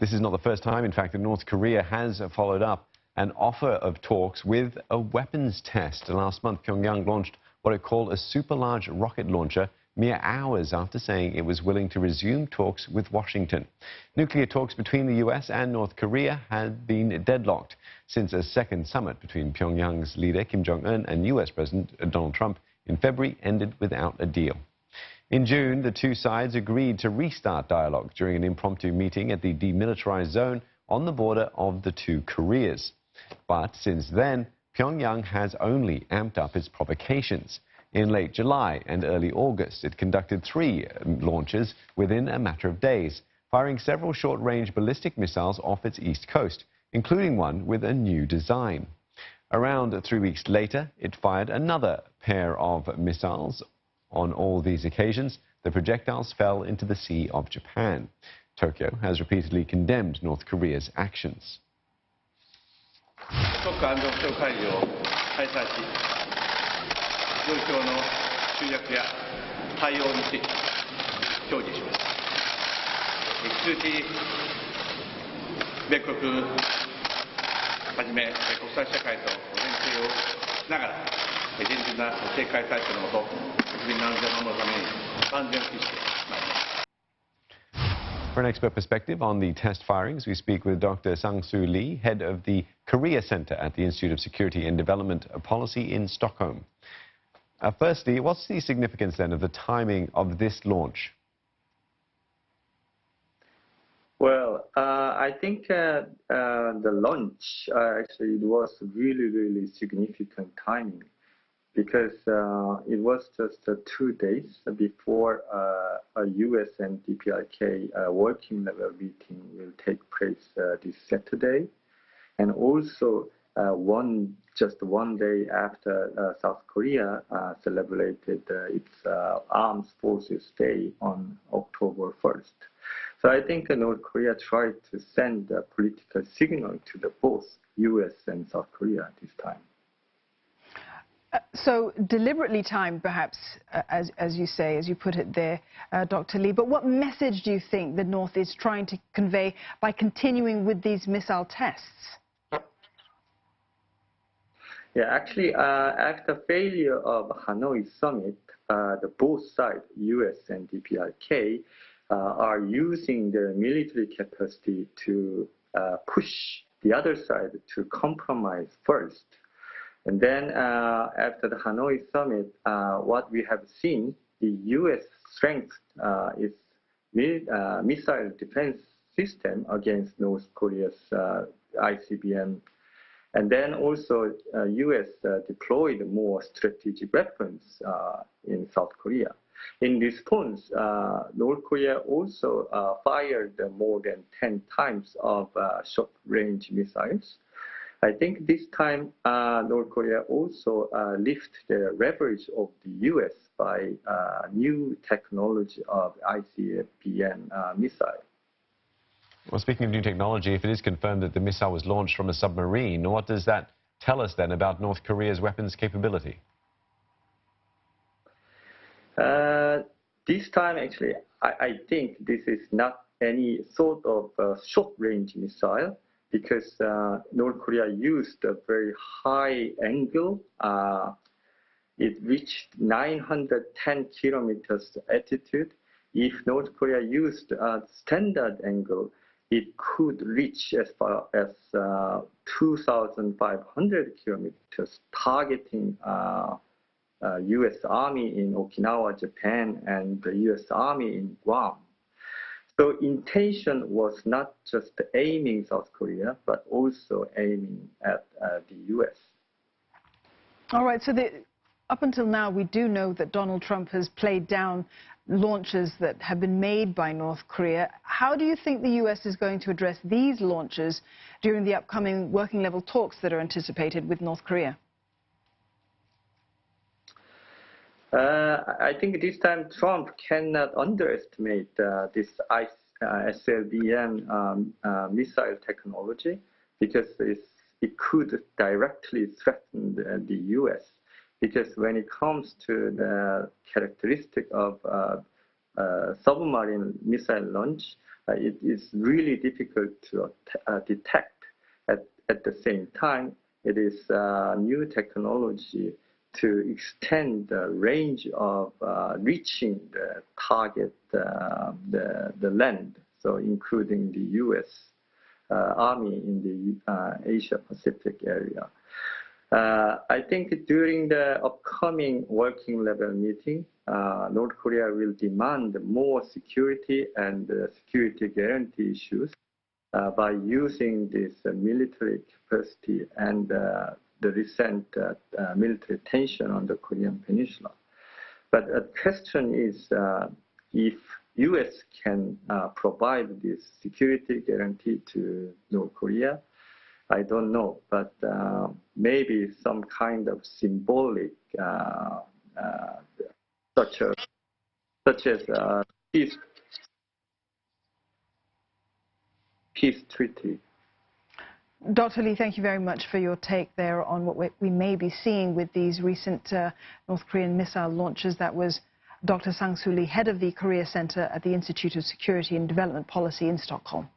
This is not the first time, in fact, that North Korea has followed up an offer of talks with a weapons test. Last month, Pyongyang launched what it called a super-large rocket launcher mere hours after saying it was willing to resume talks with Washington. Nuclear talks between the U.S. and North Korea had been deadlocked since a second summit between Pyongyang's leader Kim Jong-un and U.S. President Donald Trump in February ended without a deal. In June, the two sides agreed to restart dialogue during an impromptu meeting at the demilitarized zone on the border of the two Koreas. But since then, Pyongyang has only amped up its provocations. In late July and early August, it conducted 3 launches within a matter of days, firing several short-range ballistic missiles off its east coast, including one with a new design. Around 3 weeks later, it fired another pair of missiles. On all these occasions, the projectiles fell into the Sea of Japan. Tokyo has repeatedly condemned North Korea's actions. For an expert perspective on the test firings, we speak with Dr. Sangsoo Lee, head of the Korea Center at the Institute of Security and Development Policy in Stockholm. Firstly, what's the significance then of the timing of this launch? Well, I think the launch actually was really significant timing, because it was just 2 days before a U.S. and DPRK working level meeting will take place this Saturday, and also just one day after South Korea celebrated its Armed Forces Day on October 1st. So I think North Korea tried to send a political signal to both U.S. and South Korea this time. So deliberately timed, perhaps, as you say, as you put it there, Dr. Lee. But what message do you think the North is trying to convey by continuing with these missile tests? Yeah, actually, after failure of Hanoi summit, the both sides, U.S. and DPRK, are using their military capacity to push the other side to compromise first. And then after the Hanoi summit, what we have seen, the U.S. strength its missile defense system against North Korea's ICBM. And then also U.S. Deployed more strategic weapons in South Korea. In response, North Korea also fired more than 10 times of short-range missiles. I think this time North Korea also lifted the leverage of the U.S. by new technology of ICBM missile. Well, speaking of new technology, if it is confirmed that the missile was launched from a submarine, what does that tell us then about North Korea's weapons capability? This time, actually, I think this is not any sort of short-range missile, because North Korea used a very high angle. It reached 910 kilometers altitude. If North Korea used a standard angle, it could reach as far as 2,500 kilometers, targeting U.S. Army in Okinawa, Japan, and the U.S. Army in Guam. So intention was not just aiming South Korea, but also aiming at the U.S. All right, so up until now, we do know that Donald Trump has played down launches that have been made by North Korea. How do you think the U.S. is going to address these launches during the upcoming working-level talks that are anticipated with North Korea? I think this time Trump cannot underestimate this SLBM missile technology, because it could directly threaten the U.S. Because when it comes to the characteristic of submarine missile launch, it is really difficult to detect. At the same time, it is new technology to extend the range of reaching the target, the land, so including the U.S. Army in the Asia-Pacific area. I think during the upcoming working level meeting, North Korea will demand more security and security guarantee issues by using this military capacity and the recent military tension on the Korean Peninsula. But the question is if U.S. can provide this security guarantee to North Korea. I don't know, but maybe some kind of symbolic, such as peace treaty. Dr. Lee, thank you very much for your take there on what we may be seeing with these recent North Korean missile launches. That was Dr. Sangsoo Lee, head of the Korea Center at the Institute of Security and Development Policy in Stockholm.